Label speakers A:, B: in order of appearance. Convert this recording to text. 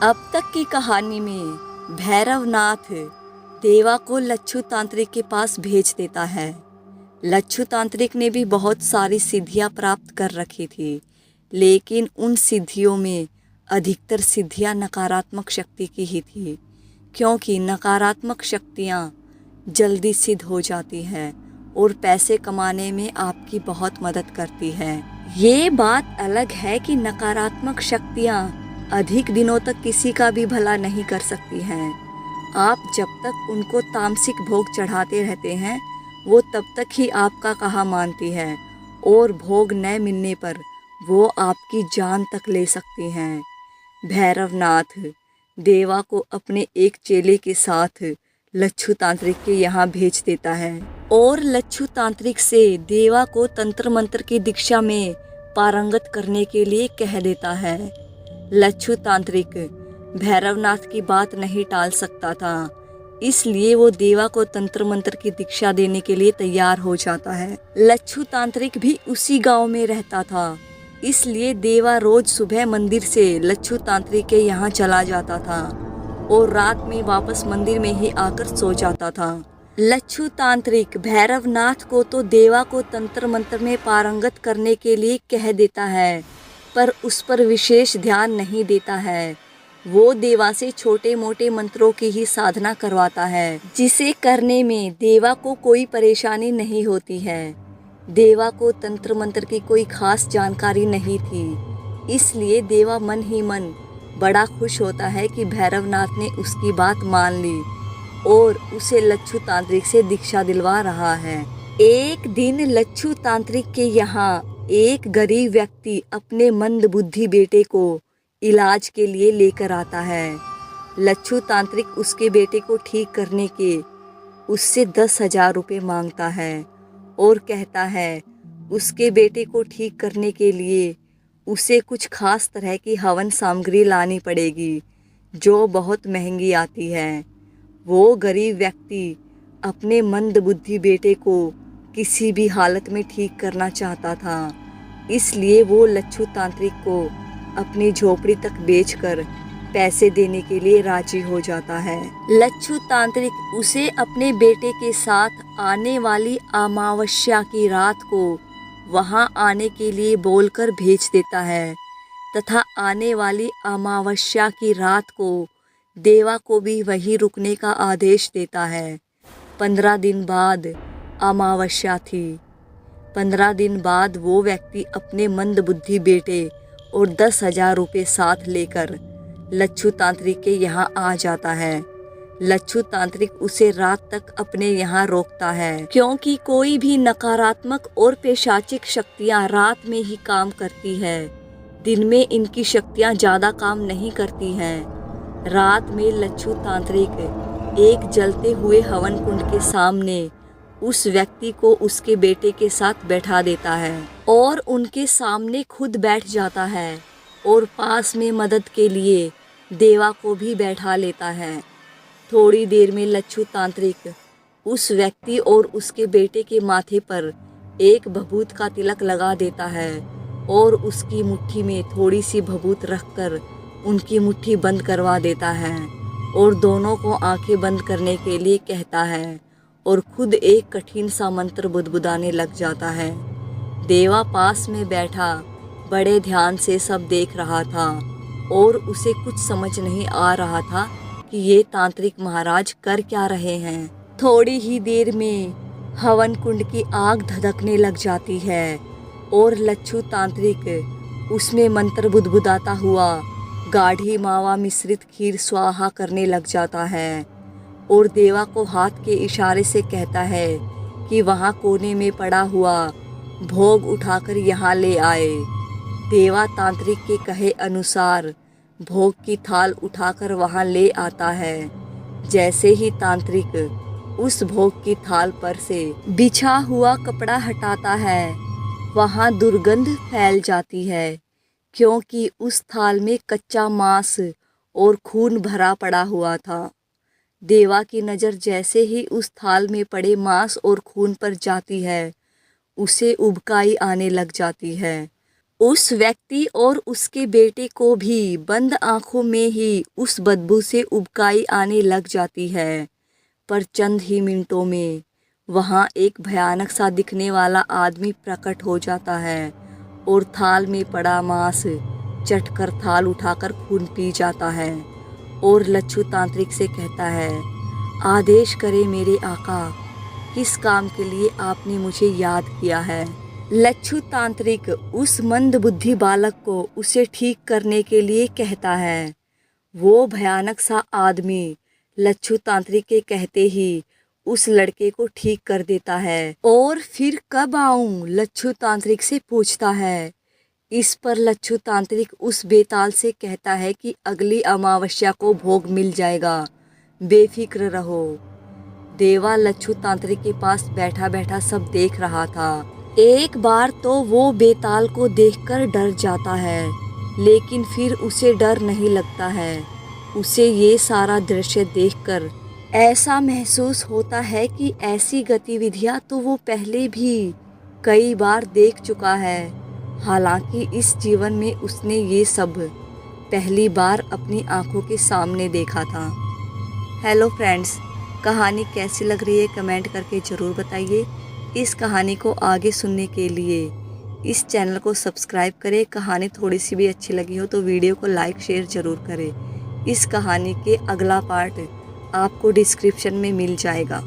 A: अब तक की कहानी में भैरवनाथ देवा को लच्छू तांत्रिक के पास भेज देता है। लच्छू तांत्रिक ने भी बहुत सारी सिद्धियां प्राप्त कर रखी थी, लेकिन उन सिद्धियों में अधिकतर सिद्धियां नकारात्मक शक्ति की ही थी, क्योंकि नकारात्मक शक्तियां जल्दी सिद्ध हो जाती हैं और पैसे कमाने में आपकी बहुत मदद करती है। ये बात अलग है कि नकारात्मक शक्तियां अधिक दिनों तक किसी का भी भला नहीं कर सकती हैं। आप जब तक उनको तामसिक भोग चढ़ाते रहते हैं, वो तब तक ही आपका कहा मानती है और भोग न मिलने पर वो आपकी जान तक ले सकती हैं। भैरवनाथ देवा को अपने एक चेले के साथ लच्छू तांत्रिक के यहाँ भेज देता है और लच्छू तांत्रिक से देवा को तंत्र मंत्र की दीक्षा में पारंगत करने के लिए कह देता है। लच्छू तांत्रिक भैरवनाथ की बात नहीं टाल सकता था, इसलिए वो देवा को तंत्र मंत्र की दीक्षा देने के लिए तैयार हो जाता है। लच्छू तांत्रिक भी उसी गांव में रहता था, इसलिए देवा रोज सुबह मंदिर से लच्छू तांत्रिक के यहाँ चला जाता था और रात में वापस मंदिर में ही आकर सो जाता था। लच्छू तांत्रिक भैरवनाथ को तो देवा को तंत्र मंत्र में पारंगत करने के लिए कह देता है, पर उस पर विशेष ध्यान नहीं देता है। वो देवा से छोटे मोटे मंत्रों की ही साधना करवाता है, जिसे करने में देवा को कोई परेशानी नहीं होती है। देवा को तंत्र मंत्र की कोई खास जानकारी नहीं थी, इसलिए देवा मन ही मन बड़ा खुश होता है कि भैरवनाथ ने उसकी बात मान ली और उसे लच्छू तांत्रिक से दीक्षा दिलवा रहा है। एक दिन लच्छू तांत्रिक के यहाँ एक गरीब व्यक्ति अपने मंदबुद्धि बेटे को इलाज के लिए लेकर आता है। लच्छू तांत्रिक उसके बेटे को ठीक करने के उससे 10,000 रुपये मांगता है और कहता है उसके बेटे को ठीक करने के लिए उसे कुछ खास तरह की हवन सामग्री लानी पड़ेगी, जो बहुत महंगी आती है। वो गरीब व्यक्ति अपने मंदबुद्धि बेटे को किसी भी हालत में ठीक करना चाहता था, इसलिए वो लच्छू तांत्रिक को अपनी झोपड़ी तक बेचकर पैसे देने के लिए राजी हो जाता है। लच्छू तांत्रिक उसे अपने बेटे के साथ आने वाली अमावस्या की रात को वहां आने के लिए बोलकर भेज देता है तथा आने वाली अमावस्या की रात को देवा को भी वहीं रुकने का आदेश देता है। 15 दिन बाद अमावस्या थी। 15 दिन बाद वो व्यक्ति अपने मंदबुद्धि बेटे और 10,000 रुपये साथ लेकर लच्छू तांत्रिक के यहाँ आ जाता है। लच्छू तांत्रिक उसे रात तक अपने यहाँ रोकता है, क्योंकि कोई भी नकारात्मक और पैशाचिक शक्तियाँ रात में ही काम करती है। दिन में इनकी शक्तियाँ ज़्यादा काम नहीं करती हैं। रात में लच्छू तांत्रिक एक जलते हुए हवन कुंड के सामने उस व्यक्ति को उसके बेटे के साथ बैठा देता है और उनके सामने खुद बैठ जाता है और पास में मदद के लिए देवा को भी बैठा लेता है। थोड़ी देर में लच्छू तांत्रिक उस व्यक्ति और उसके बेटे के माथे पर एक भभूत का तिलक लगा देता है और उसकी मुट्ठी में थोड़ी सी भभूत रखकर उनकी मुट्ठी बंद करवा देता है और दोनों को आंखें बंद करने के लिए कहता है और खुद एक कठिन सा मंत्र बुदबुदाने लग जाता है। देवा पास में बैठा बड़े ध्यान से सब देख रहा था और उसे कुछ समझ नहीं आ रहा था कि ये तांत्रिक महाराज कर क्या रहे हैं। थोड़ी ही देर में हवन कुंड की आग धधकने लग जाती है और लच्छू तांत्रिक उसमें मंत्र बुदबुदाता हुआ गाढ़ी मावा मिश्रित खीर स्वाहा करने लग जाता है और देवा को हाथ के इशारे से कहता है कि वहाँ कोने में पड़ा हुआ भोग उठाकर यहाँ ले आए। देवा तांत्रिक के कहे अनुसार भोग की थाल उठाकर वहाँ ले आता है। जैसे ही तांत्रिक उस भोग की थाल पर से बिछा हुआ कपड़ा हटाता है, वहाँ दुर्गंध फैल जाती है, क्योंकि उस थाल में कच्चा मांस और खून भरा पड़ा हुआ था। देवा की नज़र जैसे ही उस थाल में पड़े मांस और खून पर जाती है, उसे उबकाई आने लग जाती है उस व्यक्ति और उसके बेटे को भी बंद आंखों में ही उस बदबू से उबकाई आने लग जाती है। पर चंद ही मिनटों में वहाँ एक भयानक सा दिखने वाला आदमी प्रकट हो जाता है और थाल में पड़ा मांस चटकर थाल उठाकर खून पी जाता है और लच्छू तांत्रिक से कहता है, आदेश करे मेरे आका, किस काम के लिए आपने मुझे याद किया है। लच्छू तांत्रिक उस मंदबुद्धि बालक को उसे ठीक करने के लिए कहता है। वो भयानक सा आदमी लच्छू तांत्रिक के कहते ही उस लड़के को ठीक कर देता है। और फिर कब आऊं, लच्छू तांत्रिक से पूछता है। इस पर लच्छू तांत्रिक उस बेताल से कहता है कि अगली अमावस्या को भोग मिल जाएगा, बेफिक्र रहो। देवा लच्छू तांत्रिक के पास बैठा बैठा सब देख रहा था। एक बार तो वो बेताल को देखकर डर जाता है, लेकिन फिर उसे डर नहीं लगता है। उसे ये सारा दृश्य देखकर ऐसा महसूस होता है कि ऐसी गतिविधियां तो वो पहले भी कई बार देख चुका है। हालांकि इस जीवन में उसने ये सब पहली बार अपनी आंखों के सामने देखा था। हेलो फ्रेंड्स, कहानी कैसी लग रही है कमेंट करके ज़रूर बताइए। इस कहानी को आगे सुनने के लिए इस चैनल को सब्सक्राइब करें। कहानी थोड़ी सी भी अच्छी लगी हो तो वीडियो को लाइक शेयर ज़रूर करें। इस कहानी के अगला पार्ट आपको डिस्क्रिप्शन में मिल जाएगा।